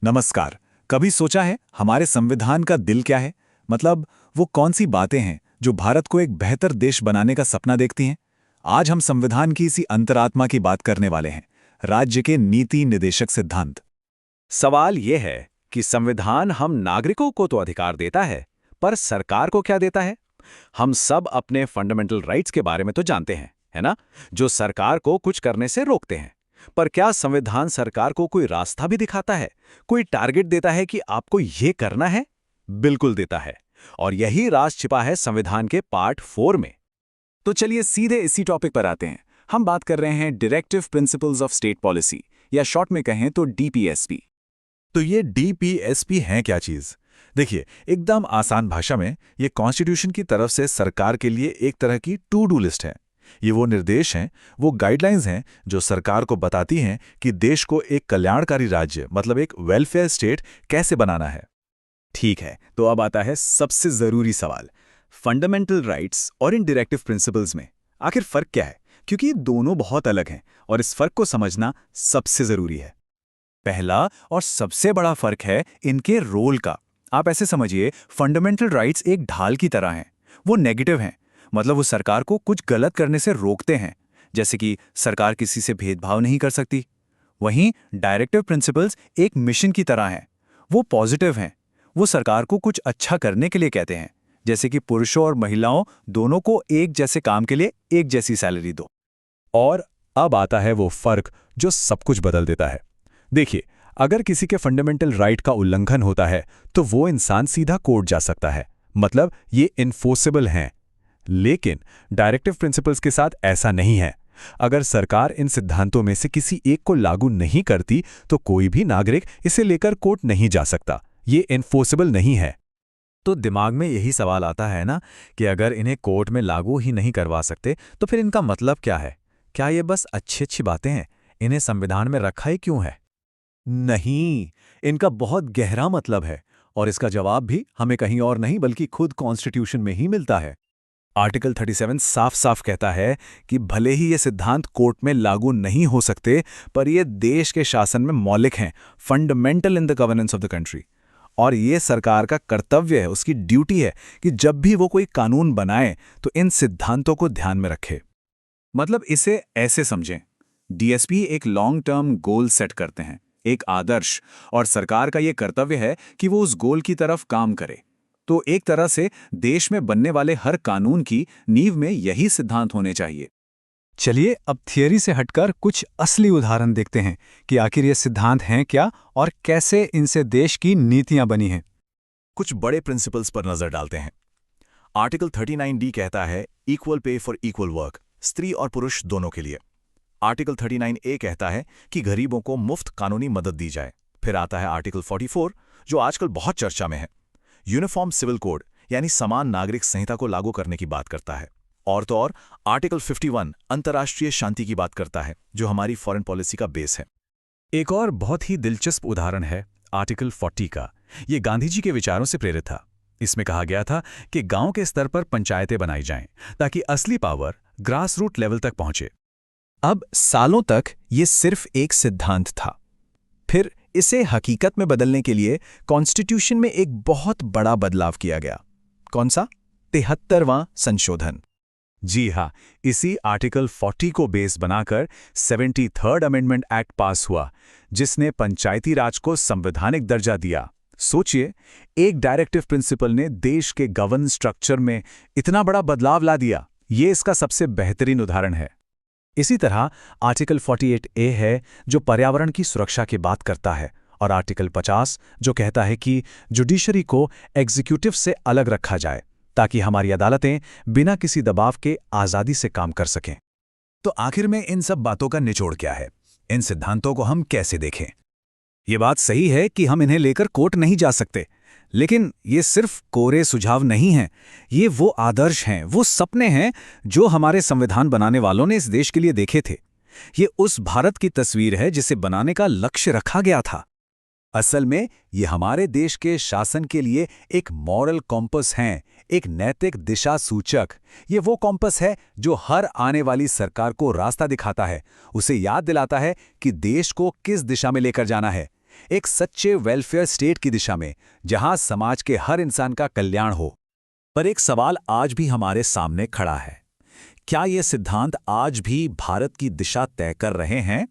नमस्कार। कभी सोचा है हमारे संविधान का दिल क्या है? मतलब वो कौन सी बातें हैं जो भारत को एक बेहतर देश बनाने का सपना देखती हैं? आज हम संविधान की इसी अंतरात्मा की बात करने वाले हैं, राज्य के नीति निदेशक सिद्धांत। सवाल यह है कि संविधान हम नागरिकों को तो अधिकार देता है, पर सरकार को क्या देता है? हम सब अपने फंडामेंटल राइट्स के बारे में तो जानते हैं, है ना? जो सरकार को कुछ करने से रोकते हैं। पर क्या संविधान सरकार को कोई रास्ता भी दिखाता है? कोई टारगेट देता है कि आपको ये करना है? बिल्कुल देता है। और यही राज छिपा है संविधान के पार्ट 4 में। तो चलिए सीधे इसी टॉपिक पर आते हैं। हम बात कर रहे हैं directive principles of state policy, या शॉर्ट में कहें तो डीपीएसपी। तो ये डीपीएसपी है क्या चीज? देखिए, एकदम आसान भाषा में ये कॉन्स्टिट्यूशन की तरफ से सरकार के लिए एक तरह की टू डू लिस्ट है। ये वो निर्देश हैं, वो गाइडलाइंस हैं जो सरकार को बताती हैं कि देश को एक कल्याणकारी राज्य, मतलब एक वेलफेयर स्टेट कैसे बनाना है। ठीक है, तो अब आता है सबसे जरूरी सवाल, फंडामेंटल राइट्स और इन डायरेक्टिव प्रिंसिपल्स में आखिर फर्क क्या है? क्योंकि ये दोनों बहुत अलग हैं और इस फर्क को समझना सबसे जरूरी है। पहला और सबसे बड़ा फर्क है इनके रोल का। आप ऐसे समझिए, फंडामेंटल राइट्स एक ढाल की तरह हैं। वो नेगेटिव हैं, मतलब वो सरकार को कुछ गलत करने से रोकते हैं, जैसे कि सरकार किसी से भेदभाव नहीं कर सकती। वहीं डायरेक्टिव प्रिंसिपल्स एक मिशन की तरह हैं। वो पॉजिटिव हैं, वो सरकार को कुछ अच्छा करने के लिए कहते हैं, जैसे कि पुरुषों और महिलाओं दोनों को एक जैसे काम के लिए एक जैसी सैलरी दो। और अब आता है वो फर्क जो सब कुछ बदल देता है। देखिए, अगर किसी के फंडामेंटल राइट का उल्लंघन होता है तो वो इंसान सीधा कोर्ट जा सकता है, मतलब ये इन्फोर्सेबल हैं। लेकिन डायरेक्टिव प्रिंसिपल्स के साथ ऐसा नहीं है। अगर सरकार इन सिद्धांतों में से किसी एक को लागू नहीं करती तो कोई भी नागरिक इसे लेकर कोर्ट नहीं जा सकता। ये इन्फोर्सेबल नहीं है। तो दिमाग में यही सवाल आता है ना कि अगर इन्हें कोर्ट में लागू ही नहीं करवा सकते तो फिर इनका मतलब क्या है? क्या ये बस अच्छी अच्छी बातें हैं? इन्हें संविधान में रखा ही क्यों है? नहीं, इनका बहुत गहरा मतलब है, और इसका जवाब भी हमें कहीं और नहीं बल्कि खुद कॉन्स्टिट्यूशन में ही मिलता है। आर्टिकल 37 साफ साफ कहता है कि भले ही ये सिद्धांत कोर्ट में लागू नहीं हो सकते, पर ये देश के शासन में मौलिक हैं, fundamental in the governance of the country. और ये सरकार का कर्तव्य है, उसकी ड्यूटी है कि जब भी वो कोई कानून बनाए तो इन सिद्धांतों को ध्यान में रखे। मतलब इसे ऐसे समझें, डीएसपी एक लॉन्ग टर्म गोल सेट करते हैं, एक आदर्श, और सरकार का ये कर्तव्य है कि वो उस गोल की तरफ काम करे। तो एक तरह से देश में बनने वाले हर कानून की नींव में यही सिद्धांत होने चाहिए। चलिए अब थियरी से हटकर कुछ असली उदाहरण देखते हैं कि आखिर ये सिद्धांत हैं क्या और कैसे इनसे देश की नीतियां बनी हैं। कुछ बड़े प्रिंसिपल्स पर नजर डालते हैं। आर्टिकल 39D कहता है equal pay for equal work, स्त्री और पुरुष दोनों के लिए। आर्टिकल 39A कहता है कि गरीबों को मुफ्त कानूनी मदद दी जाए। फिर आता है आर्टिकल 44, जो आजकल बहुत चर्चा में है। यूनिफॉर्म सिविल कोड यानी समान नागरिक संहिता को लागू करने की बात करता है। और तो और आर्टिकल 51 अंतर्राष्ट्रीय शांति की बात करता है, जो हमारी फॉरेन पॉलिसी का बेस है। एक और बहुत ही दिलचस्प उदाहरण है आर्टिकल 40 का। ये गांधी जी के विचारों से प्रेरित था। इसमें कहा गया था कि गांव के स्तर पर पंचायतें बनाई जाएं ताकि असली पावर ग्रास रूट लेवल तक पहुंचे। अब सालों तक ये सिर्फ एक सिद्धांत था। फिर इसे हकीकत में बदलने के लिए कॉन्स्टिट्यूशन में एक बहुत बड़ा बदलाव किया गया। कौन सा? 73वां संशोधन। जी हाँ, इसी आर्टिकल 40 को बेस बनाकर 73rd अमेंडमेंट एक्ट पास हुआ, जिसने पंचायती राज को संवैधानिक दर्जा दिया। सोचिए, एक डायरेक्टिव प्रिंसिपल ने देश के गवर्नेंस स्ट्रक्चर में इतना बड़ा बदलाव ला दिया। ये इसका सबसे बेहतरीन उदाहरण है। इसी तरह आर्टिकल 48A है जो पर्यावरण की सुरक्षा की बात करता है, और आर्टिकल 50 जो कहता है कि जुडिशरी को एग्जीक्यूटिव से अलग रखा जाए ताकि हमारी अदालतें बिना किसी दबाव के आज़ादी से काम कर सकें। तो आखिर में इन सब बातों का निचोड़ क्या है? इन सिद्धांतों को हम कैसे देखें? ये बात सही है कि हम इन्हें लेकर कोर्ट नहीं जा सकते, लेकिन ये सिर्फ कोरे सुझाव नहीं हैं। ये वो आदर्श हैं, वो सपने हैं जो हमारे संविधान बनाने वालों ने इस देश के लिए देखे थे। ये उस भारत की तस्वीर है जिसे बनाने का लक्ष्य रखा गया था। असल में ये हमारे देश के शासन के लिए एक मॉरल कॉम्पस हैं, एक नैतिक दिशा सूचक। ये वो कॉम्पस है जो हर आने वाली सरकार को रास्ता दिखाता है, उसे याद दिलाता है कि देश को किस दिशा में लेकर जाना है। एक सच्चे वेलफेयर स्टेट की दिशा में, जहां समाज के हर इंसान का कल्याण हो। पर एक सवाल आज भी हमारे सामने खड़ा है। क्या ये सिद्धांत आज भी भारत की दिशा तय कर रहे हैं?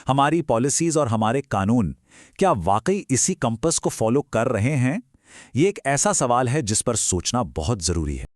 हमारी पॉलिसीज और हमारे कानून क्या वाकई इसी कंपस को फॉलो कर रहे हैं? ये एक ऐसा सवाल है जिस पर सोचना बहुत जरूरी है।